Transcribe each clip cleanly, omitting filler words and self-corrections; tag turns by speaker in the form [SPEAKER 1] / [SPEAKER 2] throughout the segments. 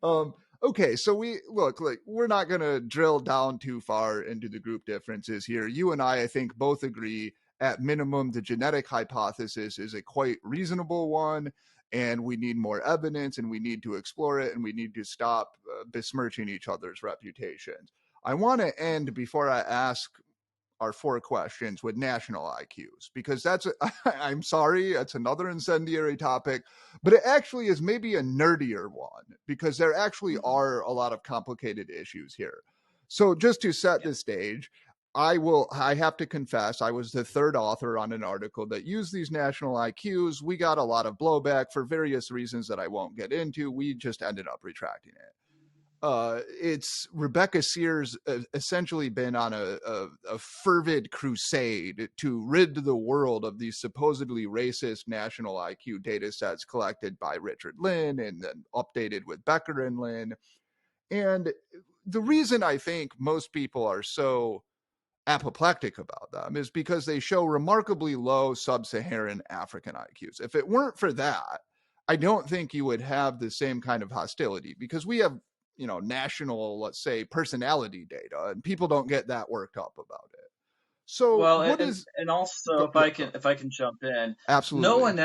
[SPEAKER 1] Okay, so we're not going to drill down too far into the group differences here. You and I think, both agree at minimum the genetic hypothesis is a quite reasonable one, and we need more evidence, and we need to explore it, and we need to stop besmirching each other's reputations. I want to end before I ask our four questions with national IQs, because I'm sorry, that's another incendiary topic, but it actually is maybe a nerdier one because there actually are a lot of complicated issues here. So just to set the stage, I have to confess, I was the third author on an article that used these national IQs. We got a lot of blowback for various reasons that I won't get into. We just ended up retracting it. It's Rebecca Sears essentially been on a fervid crusade to rid the world of these supposedly racist national IQ data sets collected by Richard Lynn and then updated with Becker and Lynn. And the reason I think most people are so apoplectic about them is because they show remarkably low sub-Saharan African IQs. If it weren't for that, I don't think you would have the same kind of hostility, because we have, national, let's say, personality data, and people don't get that worked up about it. So
[SPEAKER 2] Well,
[SPEAKER 1] what is
[SPEAKER 2] and also
[SPEAKER 1] go, yeah, go.
[SPEAKER 2] if I can jump in,
[SPEAKER 1] Absolutely.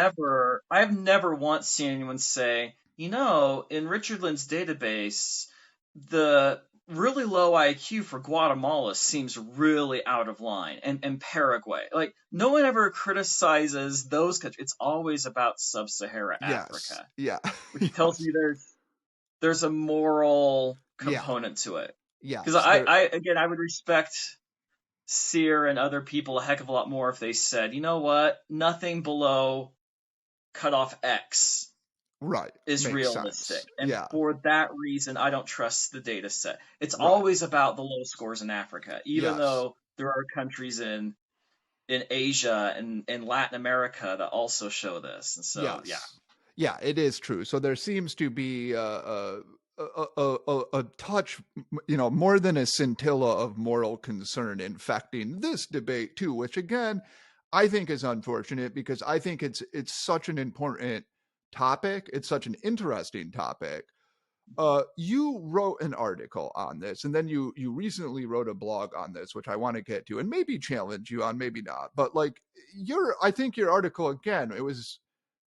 [SPEAKER 2] I've never once seen anyone say, in Richard Lynn's database, the really low IQ for Guatemala seems really out of line, and Paraguay. Like, no one ever criticizes those countries. It's always about Sub-Saharan
[SPEAKER 1] Yes.
[SPEAKER 2] Africa,
[SPEAKER 1] Yeah.
[SPEAKER 2] which tells
[SPEAKER 1] Yes.
[SPEAKER 2] me there's a moral
[SPEAKER 1] Yeah.
[SPEAKER 2] component to it. Because
[SPEAKER 1] Yes. There.
[SPEAKER 2] I would respect Sear and other people a heck of a lot more if they said, you know what, nothing below cutoff X
[SPEAKER 1] Right.
[SPEAKER 2] is
[SPEAKER 1] Makes
[SPEAKER 2] realistic.
[SPEAKER 1] sense.
[SPEAKER 2] And
[SPEAKER 1] Yeah.
[SPEAKER 2] for that reason, I don't trust the data set. It's
[SPEAKER 1] Right.
[SPEAKER 2] always about the low scores in Africa, even
[SPEAKER 1] Yes.
[SPEAKER 2] though there are countries in Asia and Latin America that also show this. And so, yeah.
[SPEAKER 1] Yes. Yeah, it is true. So there seems to be a touch, more than a scintilla of moral concern infecting this debate too, which again, I think is unfortunate, because I think it's such an important topic. It's such an interesting topic. You wrote an article on this, and then you recently wrote a blog on this, which I want to get to, and maybe challenge you on, maybe not. But like I think your article, again, it was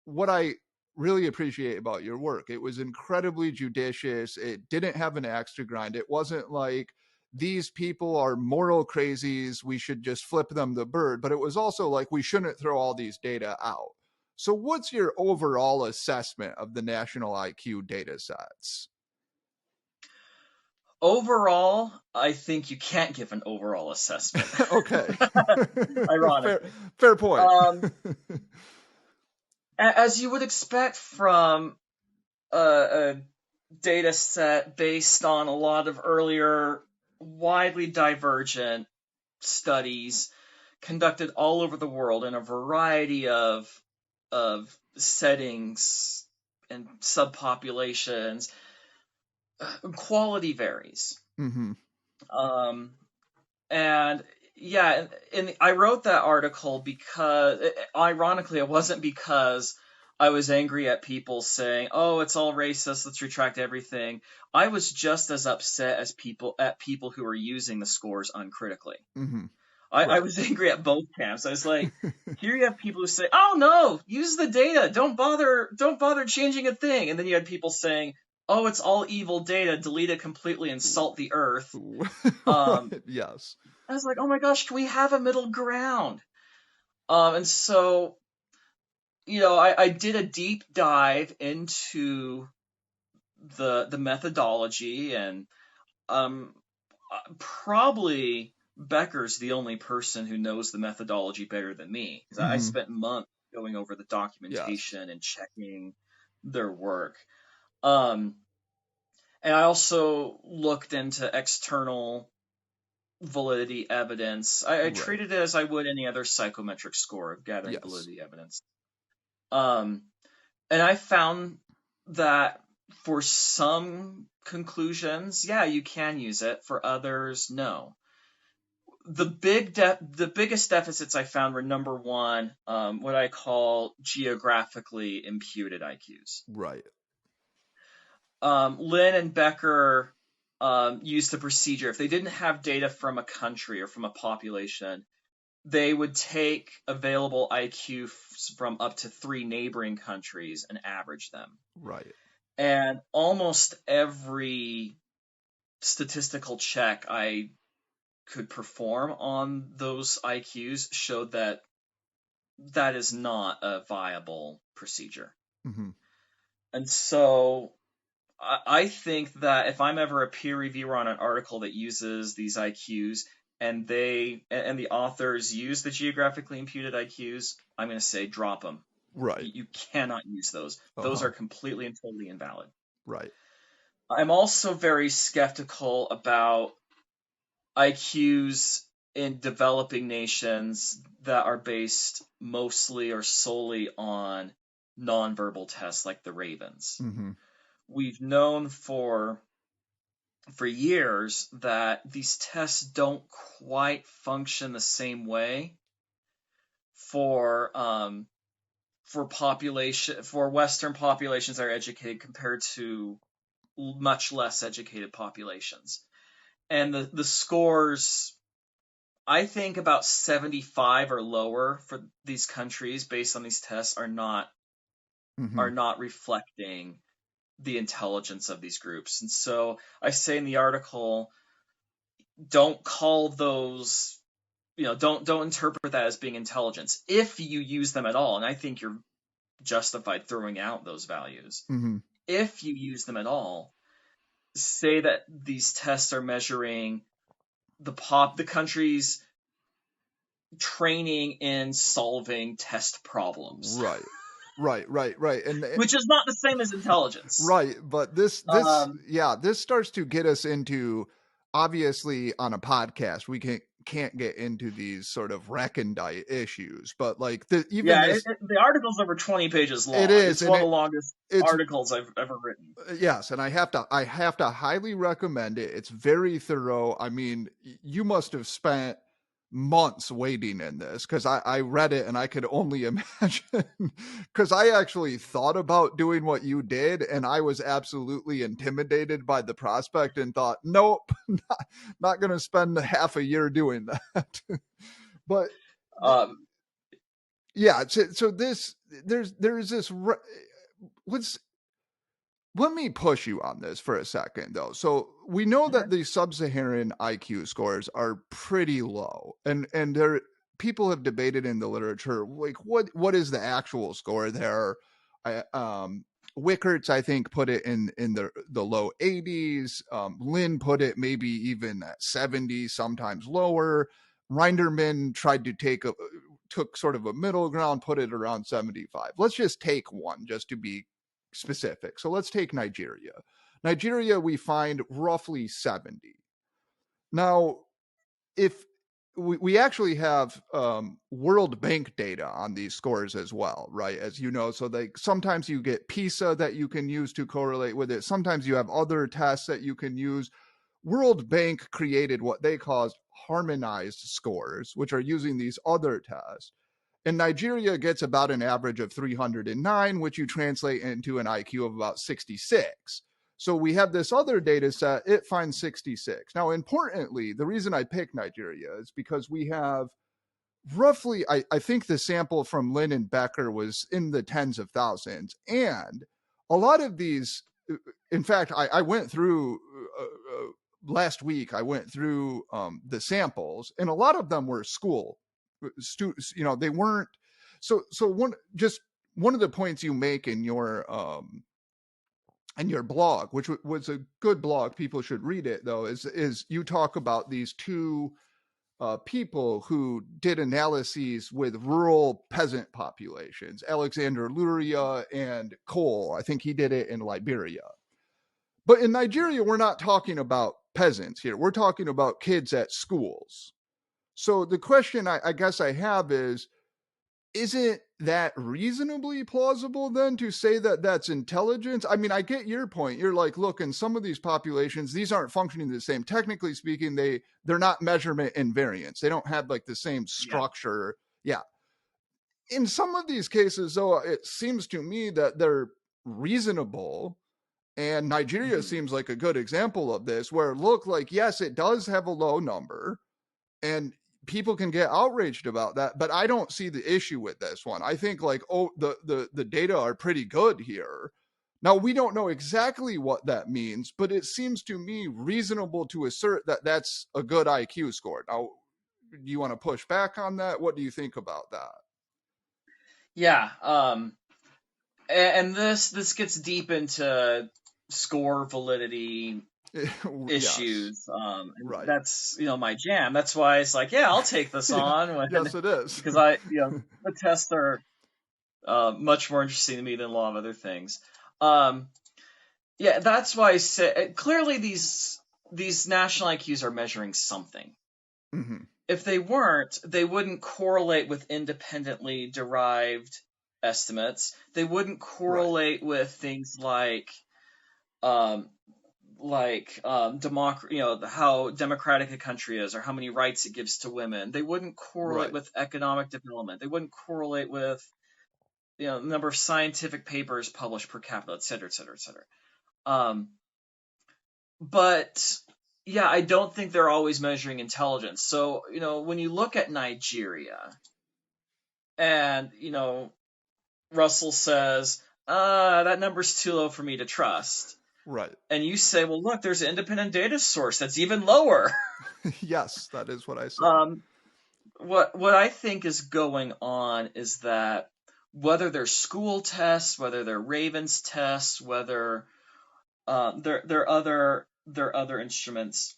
[SPEAKER 1] what I really appreciate about your work. It was incredibly judicious. It didn't have an axe to grind. It wasn't like these people are moral crazies, we should just flip them the bird. But it was also like we shouldn't throw all these data out. So, what's your overall assessment of the national IQ data sets?
[SPEAKER 2] Overall, I think you can't give an overall assessment,
[SPEAKER 1] Okay. fair,
[SPEAKER 2] ironically.
[SPEAKER 1] fair point.
[SPEAKER 2] Um, as you would expect from a data set based on a lot of earlier widely divergent studies conducted all over the world in a variety of settings and subpopulations, quality varies.
[SPEAKER 1] Mm-hmm.
[SPEAKER 2] Um, and yeah, and I wrote that article because, ironically, it wasn't because I was angry at people saying, "Oh, it's all racist. Let's retract everything." I was just as upset as people who are using the scores uncritically.
[SPEAKER 1] Mm-hmm.
[SPEAKER 2] I
[SPEAKER 1] Right.
[SPEAKER 2] was angry at both camps. I was like, here you have people who say, "Oh no, use the data. Don't bother changing a thing." And then you had people saying, "Oh, it's all evil data. Delete it completely and salt the earth." Um,
[SPEAKER 1] Right. Yes.
[SPEAKER 2] I was like, "Oh my gosh, can we have a middle ground?" And so, I did a deep dive into the methodology, and um, probably Becker's the only person who knows the methodology better than me, because I
[SPEAKER 1] Mm-hmm.
[SPEAKER 2] spent months going over the
[SPEAKER 1] Yes.
[SPEAKER 2] documentation and checking their work. Um, and I also looked into external validity evidence. I
[SPEAKER 1] Right.
[SPEAKER 2] treated it as I would any other psychometric score of gathering
[SPEAKER 1] Yes.
[SPEAKER 2] validity evidence. Um, and I found that for some conclusions, yeah, you can use it. For others, no. The biggest deficits I found were, number one, what I call geographically imputed IQs.
[SPEAKER 1] Right.
[SPEAKER 2] Lynn and Becker used the procedure. If they didn't have data from a country or from a population, they would take available IQ from up to 3 neighboring countries and average them.
[SPEAKER 1] Right.
[SPEAKER 2] And almost every statistical check I could perform on those IQs showed that that is not a viable procedure.
[SPEAKER 1] Mm-hmm.
[SPEAKER 2] And so I think that if I'm ever a peer reviewer on an article that uses these IQs and the authors use the geographically imputed IQs, I'm going to say drop them.
[SPEAKER 1] Right.
[SPEAKER 2] You cannot use those. Those are completely and totally invalid.
[SPEAKER 1] Right.
[SPEAKER 2] I'm also very skeptical about IQs in developing nations that are based mostly or solely on nonverbal tests like the Ravens.
[SPEAKER 1] Mm-hmm.
[SPEAKER 2] We've known for years that these tests don't quite function the same way for Western populations that are educated compared to much less educated populations. And the scores, I think about 75 or lower for these countries based on these tests are not reflecting the intelligence of these groups. And so I say in the article, don't call those, don't interpret that as being intelligence if you use them at all. And I think you're justified throwing out those values.
[SPEAKER 1] Mm-hmm.
[SPEAKER 2] If you use them at all, say that these tests are measuring the country's training in solving test problems.
[SPEAKER 1] Right. And
[SPEAKER 2] which is not the same as intelligence.
[SPEAKER 1] Right, but this starts to get us into, obviously on a podcast we can't get into these sort of recondite issues, but like the
[SPEAKER 2] article's over 20 pages long.
[SPEAKER 1] It is.
[SPEAKER 2] It's one of the longest articles I've ever written.
[SPEAKER 1] Yes, and I have to highly recommend it. It's very thorough. I mean, you must have spent months waiting in this, because I read it and I could only imagine, because I actually thought about doing what you did and I was absolutely intimidated by the prospect and thought, nope, not going to spend half a year doing that. But yeah, so there's this, let me push you on this for a second, though. So we know that the sub-Saharan IQ scores are pretty low, and people have debated in the literature, like what is the actual score there? Wickerts, I think, put it in the low 80s. Lynn put it maybe even at 70, sometimes lower. Reinderman tried to took sort of a middle ground, put it around 75. Let's just take one, just to be specific. So let's take Nigeria. Nigeria, we find roughly 70. Now, if we actually have World Bank data on these scores as well, right? As you know, so sometimes you get PISA that you can use to correlate with it. Sometimes you have other tests that you can use. World Bank created what they call harmonized scores, which are using these other tests. And Nigeria gets about an average of 309, which you translate into an IQ of about 66. So we have this other data set, it finds 66. Now, importantly, the reason I picked Nigeria is because we have roughly, I think the sample from Lynn and Becker was in the tens of thousands. And a lot of these, in fact, I went through, last week, I went through the samples, and a lot of them were school students, they weren't. So one of the points you make in your blog, which was a good blog, people should read it though, is you talk about these two people who did analyses with rural peasant populations, Alexander Luria and Cole. I think he did it in Liberia. But in Nigeria, we're not talking about peasants here. We're talking about kids at schools. So the question I guess I have is, isn't that reasonably plausible then to say that that's intelligence? I mean, I get your point. You're like, look, in some of these populations, these aren't functioning the same. Technically speaking, they're not measurement invariants. They don't have like the same structure. Yeah. In some of these cases, though, it seems to me that they're reasonable. And Nigeria
[SPEAKER 2] Mhm.
[SPEAKER 1] seems like a good example of this, where look, like, yes, it does have a low number, and people can get outraged about that, but I don't see the issue with this one. I think like, oh, the data are pretty good here. Now we don't know exactly what that means, but it seems to me reasonable to assert that that's a good IQ score. Now, do you want to push back on that? What do you think about that?
[SPEAKER 2] Yeah. And this gets deep into score validity
[SPEAKER 1] Yes,
[SPEAKER 2] issues. And
[SPEAKER 1] right.
[SPEAKER 2] that's, my jam. That's why it's like, yeah, I'll take this
[SPEAKER 1] Yeah,
[SPEAKER 2] on
[SPEAKER 1] yes, it is.
[SPEAKER 2] because the tests are much more interesting to me than a lot of other things. Um, yeah, that's why I say clearly these national IQs are measuring something.
[SPEAKER 1] Hmm.
[SPEAKER 2] If they weren't, they wouldn't correlate with independently derived estimates. They wouldn't
[SPEAKER 1] Right,
[SPEAKER 2] correlate with things um, how democratic a country is or how many rights it gives to women. They wouldn't correlate
[SPEAKER 1] right.
[SPEAKER 2] with economic development. They wouldn't correlate with the number of scientific papers published per capita, et cetera, et cetera, et cetera. Um, but yeah, I don't think they're always measuring intelligence. So, when you look at Nigeria and, Russell says, that number's too low for me to trust.
[SPEAKER 1] Right.
[SPEAKER 2] And you say, well, look, there's an independent data source that's even lower.
[SPEAKER 1] Yes, that is what I said.
[SPEAKER 2] um, what I think is going on is that whether they're school tests, whether they're Ravens tests, whether they're other instruments,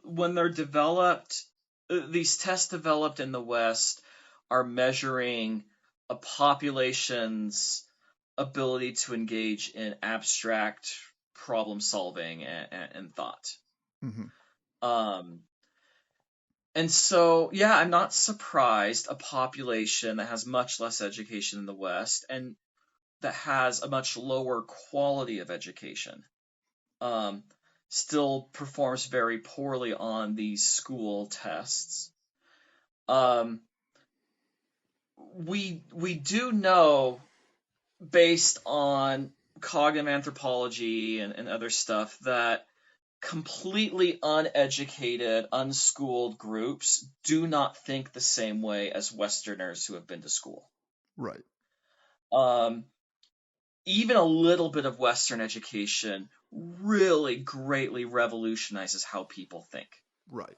[SPEAKER 2] when they're developed, these tests developed in the West are measuring a population's ability to engage in abstract problem solving and thought.
[SPEAKER 1] Hmm.
[SPEAKER 2] Um, and so, yeah, I'm not surprised a population that has much less education in the West and that has a much lower quality of education um, still performs very poorly on these school tests. Um, we do know based on cognitive anthropology and other stuff that completely uneducated, unschooled groups do not think the same way as Westerners who have been to school.
[SPEAKER 1] Right.
[SPEAKER 2] Um, Even a little bit of Western education really greatly revolutionizes how people think.
[SPEAKER 1] Right.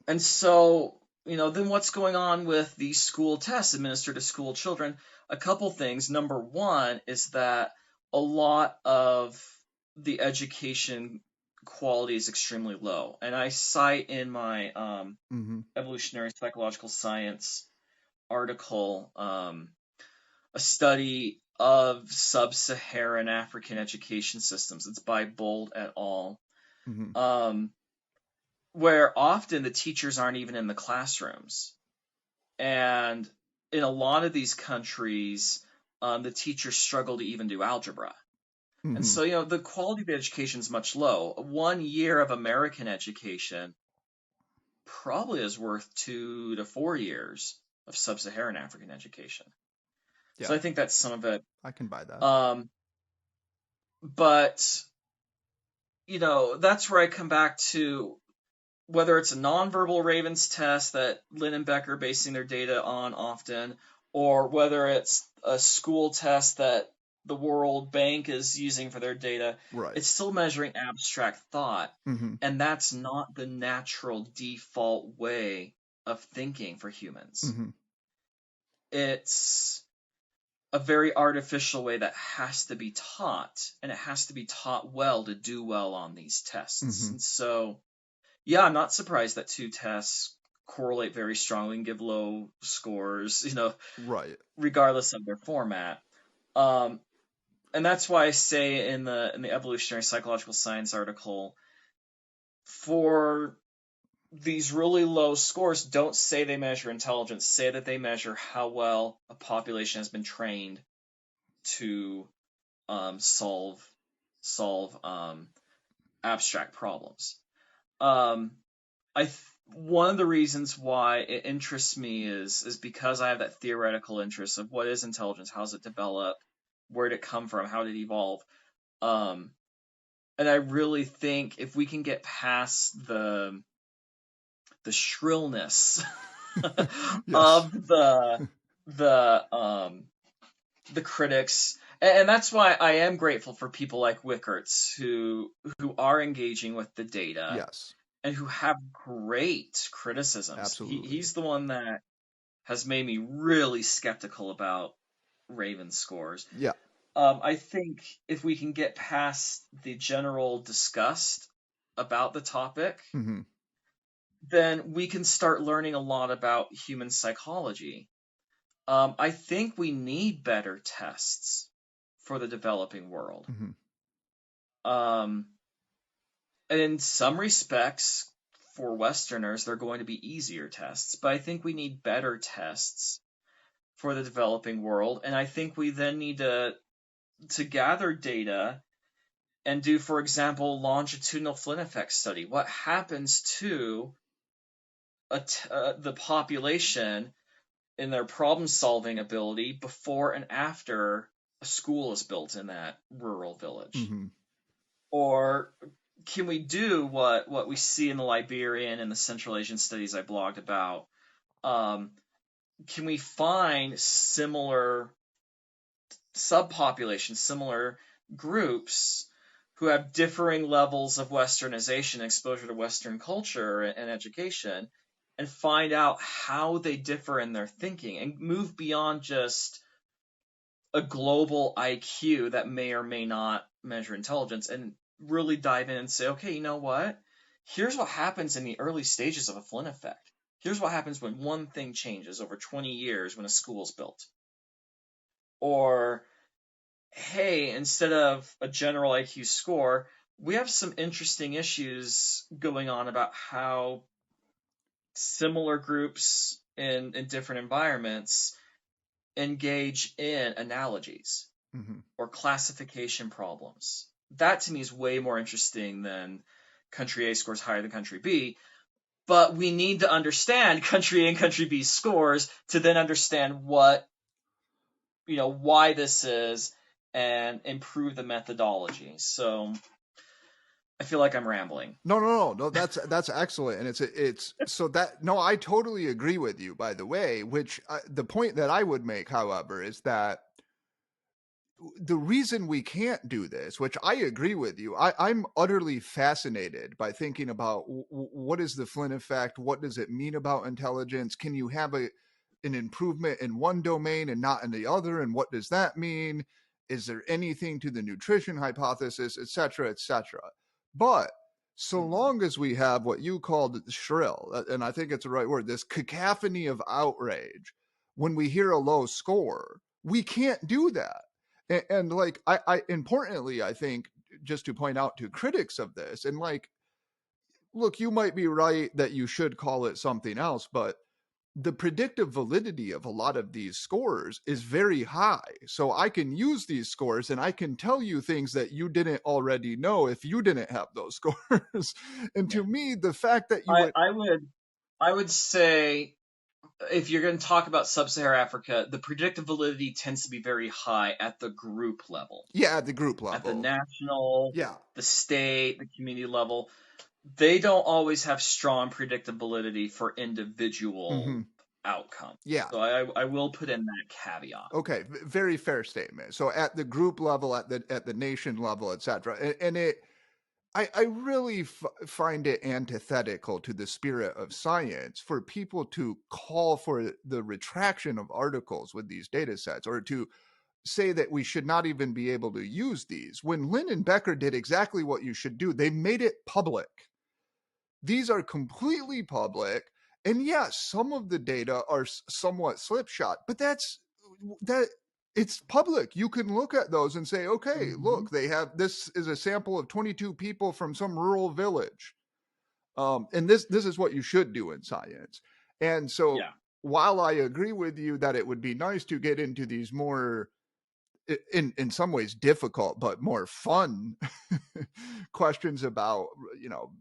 [SPEAKER 2] And so, then what's going on with these school tests administered to school children? A couple things. Number one is that a lot of the education quality is extremely low. And I cite in my
[SPEAKER 1] Hmm.
[SPEAKER 2] evolutionary psychological science article a study of sub-Saharan African education systems. It's by Bold et al.
[SPEAKER 1] Hmm.
[SPEAKER 2] Um, where often the teachers aren't even in the classrooms. And in a lot of these countries, the teachers struggle to even do algebra. And
[SPEAKER 1] Hmm.
[SPEAKER 2] so, the quality of the education is much low. 1 year of American education probably is worth 2 to 4 years of sub-Saharan African education. So
[SPEAKER 1] Yeah,
[SPEAKER 2] I think that's some of it.
[SPEAKER 1] I can buy that.
[SPEAKER 2] Um, but, that's where I come back to whether it's a nonverbal Ravens test that Lynn and Beck are basing their data on often, or whether it's a school test that the World Bank is using for their data,
[SPEAKER 1] Right.
[SPEAKER 2] it's still measuring abstract thought.
[SPEAKER 1] Hmm.
[SPEAKER 2] And that's not the natural default way of thinking for humans.
[SPEAKER 1] Hmm.
[SPEAKER 2] It's a very artificial way that has to be taught, and it has to be taught well to do well on these tests.
[SPEAKER 1] Hmm.
[SPEAKER 2] And so, yeah, I'm not surprised that two tests correlate very strongly and give low scores,
[SPEAKER 1] Right.
[SPEAKER 2] regardless of their format. Um, and that's why I say in the evolutionary psychological science article, for these really low scores, don't say they measure intelligence. Say that they measure how well a population has been trained to solve abstract problems. Um, one of the reasons why it interests me is because I have that theoretical interest of what is intelligence, how does it develop, Where did it come from? How did it evolve? Um, and I really think if we can get past the shrillness
[SPEAKER 1] Yes.
[SPEAKER 2] of the the critics, and that's why I am grateful for people like Wickerts who are engaging with the data
[SPEAKER 1] Yes.
[SPEAKER 2] and who have great criticisms.
[SPEAKER 1] Absolutely.
[SPEAKER 2] He's the one that has made me really skeptical about Raven scores.
[SPEAKER 1] Yeah.
[SPEAKER 2] I think if we can get past the general disgust about the topic,
[SPEAKER 1] Hmm.
[SPEAKER 2] then we can start learning a lot about human psychology. I think we need better tests for the developing world.
[SPEAKER 1] Hmm.
[SPEAKER 2] Um, and in some respects, for Westerners, they're going to be easier tests, but I think we need better tests for the developing world. And I think we then need to gather data and do, for example, longitudinal Flynn effect study. What happens to the population in their problem solving ability before and after a school is built in that rural village?
[SPEAKER 1] Hmm.
[SPEAKER 2] Or can we do what we see in the Liberian and the Central Asian studies I blogged about? Um, can we find similar subpopulations, similar groups who have differing levels of westernization, exposure to Western culture and education, and find out how they differ in their thinking and move beyond just a global IQ that may or may not measure intelligence and really dive in and say, okay, you know what? Here's what happens in the early stages of a Flynn effect. Here's what happens when one thing changes over 20 years when a school's built. Or, hey, instead of a general IQ score, we have some interesting issues going on about how similar groups in different environments engage in analogies
[SPEAKER 1] Hmm.
[SPEAKER 2] or classification problems. That to me is way more interesting than country A scores higher than country B. But we need to understand country A and country B scores to then understand why this is and improve the methodology. So I feel like I'm rambling.
[SPEAKER 1] No, no, no, no. That's excellent, and it's so that no, I totally agree with you. By the way, which the point that I would make, however, is that the reason we can't do this, which I agree with you, I'm utterly fascinated by thinking about what is the Flynn effect? What does it mean about intelligence? Can you have an improvement in one domain and not in the other? And what does that mean? Is there anything to the nutrition hypothesis, et cetera, et cetera? But so
[SPEAKER 2] Mhm.
[SPEAKER 1] long as we have what you called shrill, and I think it's the right word, this cacophony of outrage when we hear a low score, we can't do that. And like I importantly, I think, just to point out to critics of this, and like, look, you might be right that you should call it something else, but the predictive validity of a lot of these scores is very high. So I can use these scores and I can tell you things that you didn't already know if you didn't have those scores. And
[SPEAKER 2] Yeah.
[SPEAKER 1] to me, the fact that you
[SPEAKER 2] I,
[SPEAKER 1] went,
[SPEAKER 2] I would I would say if you're going to talk about sub-Saharan Africa, the predictive validity tends to be very high at the group level,
[SPEAKER 1] yeah, at the group
[SPEAKER 2] at the
[SPEAKER 1] level.
[SPEAKER 2] national,
[SPEAKER 1] Yeah.
[SPEAKER 2] the state, the community level. They don't always have strong predictive validity for individual
[SPEAKER 1] Hmm.
[SPEAKER 2] outcomes.
[SPEAKER 1] Yeah.
[SPEAKER 2] So I will put in that caveat.
[SPEAKER 1] Okay, very fair statement. So at the group level, at the nation level, et cetera, and I really find it antithetical to the spirit of science for people to call for the retraction of articles with these data sets, or to say that we should not even be able to use these. When Lynn and Becker did exactly what you should do, they made it public. These are completely public. And yes, some of the data are somewhat slipshod, but that it's public. You can look at those and say, okay,
[SPEAKER 2] Mm-hmm.
[SPEAKER 1] look, they have, this is a sample of 22 people from some rural village. And this is what you should do in science. And so
[SPEAKER 2] Yeah.
[SPEAKER 1] while I agree with you that it would be nice to get into these more, in some ways difficult but more fun questions about,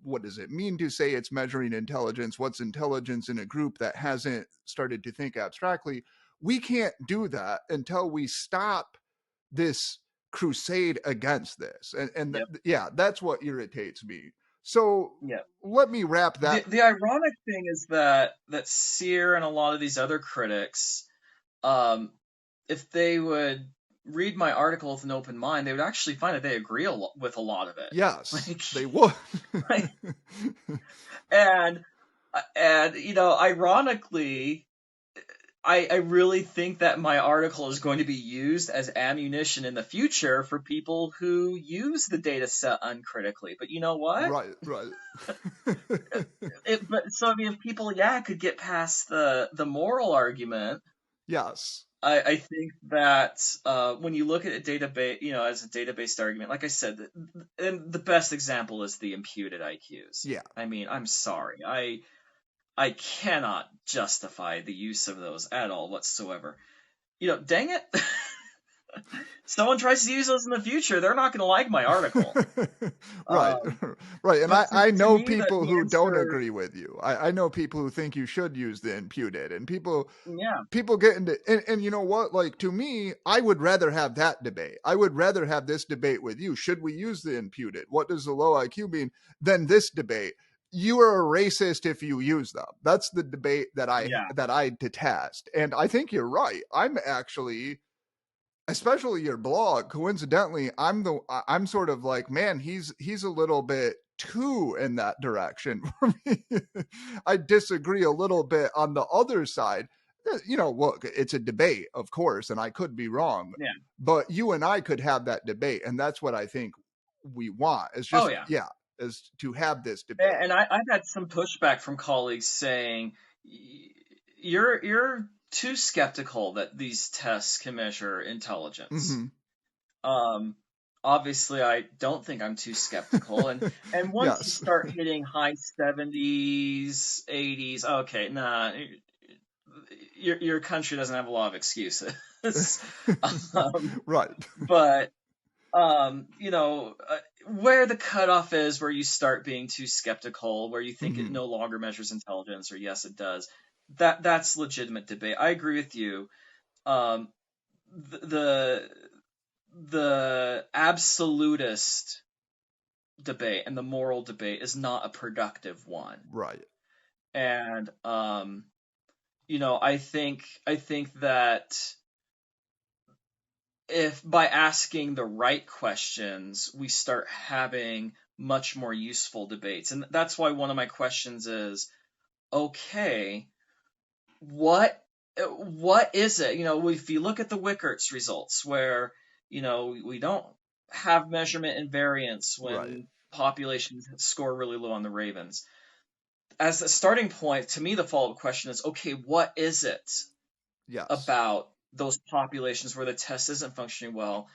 [SPEAKER 1] what does it mean to say it's measuring intelligence, what's intelligence in a group that hasn't started to think abstractly, we can't do that until we stop this crusade against this, and
[SPEAKER 2] Yep.
[SPEAKER 1] yeah, that's what irritates me. So
[SPEAKER 2] Yep.
[SPEAKER 1] let me wrap that.
[SPEAKER 2] The ironic thing is that Sear and a lot of these other critics, if they would read my article with an open mind, they would actually find that they agree with a lot of it.
[SPEAKER 1] Yes,
[SPEAKER 2] Like,
[SPEAKER 1] they would.
[SPEAKER 2] like, and ironically, I really think that my article is going to be used as ammunition in the future for people who use the data set uncritically. But you know what?
[SPEAKER 1] Right.
[SPEAKER 2] If people, could get past the moral argument.
[SPEAKER 1] Yes.
[SPEAKER 2] I think that when you look at a database, as a database argument, like I said, and the best example is the imputed IQs.
[SPEAKER 1] Yeah.
[SPEAKER 2] I mean, I'm sorry, I cannot justify the use of those at all whatsoever. Dang it. Someone tries to use those in the future, they're not going to like my article.
[SPEAKER 1] Right. And I know people who don't
[SPEAKER 2] answer...
[SPEAKER 1] agree with you. I know people who think you should use the imputed, and people
[SPEAKER 2] Yeah.
[SPEAKER 1] get into, and you know what? Like, to me, I would rather have that debate. I would rather have this debate with you. Should we use the imputed? What does the low IQ mean? Than this debate. You are a racist if you use them. That's the debate that I detest. And I think you're right. I'm actually, especially your blog, coincidentally, I'm sort of like, man, he's a little bit too in that direction for me. I disagree a little bit on the other side. Look, it's a debate, of course, and I could be wrong.
[SPEAKER 2] Yeah.
[SPEAKER 1] But you and I could have that debate, and that's what I think we want. It's just, is to have this debate.
[SPEAKER 2] And I've had some pushback from colleagues saying, you're too skeptical that these tests can measure intelligence.
[SPEAKER 1] Mm-hmm.
[SPEAKER 2] Obviously, I don't think I'm too skeptical. And once you start hitting high 70s, 80s, okay, nah, your country doesn't have a lot of excuses.
[SPEAKER 1] Right.
[SPEAKER 2] But where the cutoff is, where you start being too skeptical, where you think it no longer measures intelligence, or yes, it does. That's legitimate debate. I agree with you. The absolutist debate and the moral debate is not a productive one.
[SPEAKER 1] Right.
[SPEAKER 2] And I think that if by asking the right questions, we start having much more useful debates. And that's why one of my questions is, okay, what is it? If you look at the Wickert's results, where, we don't have measurement and variance when populations score really low on the Ravens. As a starting point, to me, the follow-up question is, okay, what is it about those populations where the test isn't functioning well?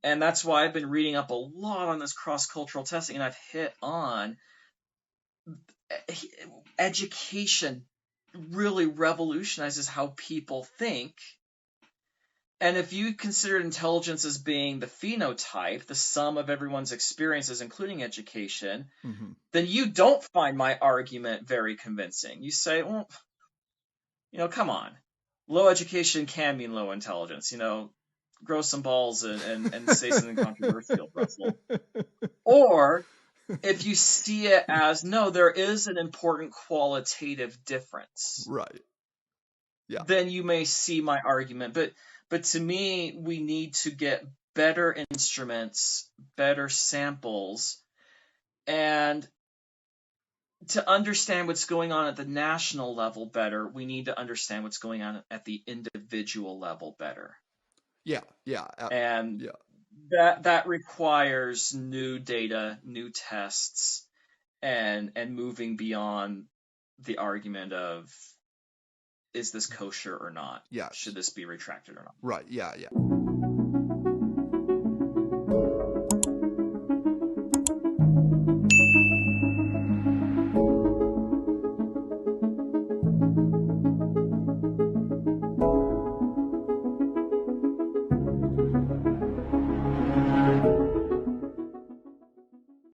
[SPEAKER 2] And that's why I've been reading up a lot on this cross-cultural testing, and I've hit on education really revolutionizes how people think. And if you consider intelligence as being the phenotype, the sum of everyone's experiences, including education, then you don't find my argument very convincing. You say, well, come on. Low education can mean low intelligence. Grow some balls and say something controversial, Russell. Or if you see it as, no, there is an important qualitative difference.
[SPEAKER 1] Right. Yeah.
[SPEAKER 2] Then you may see my argument. But to me, we need to get better instruments, better samples, and to understand what's going on at the national level better, we need to understand what's going on at the individual level better.
[SPEAKER 1] Yeah.
[SPEAKER 2] And that requires new data, new tests, and moving beyond the argument of, is this kosher or not?
[SPEAKER 1] Yeah.
[SPEAKER 2] Should this be retracted or not?
[SPEAKER 1] Right. Yeah.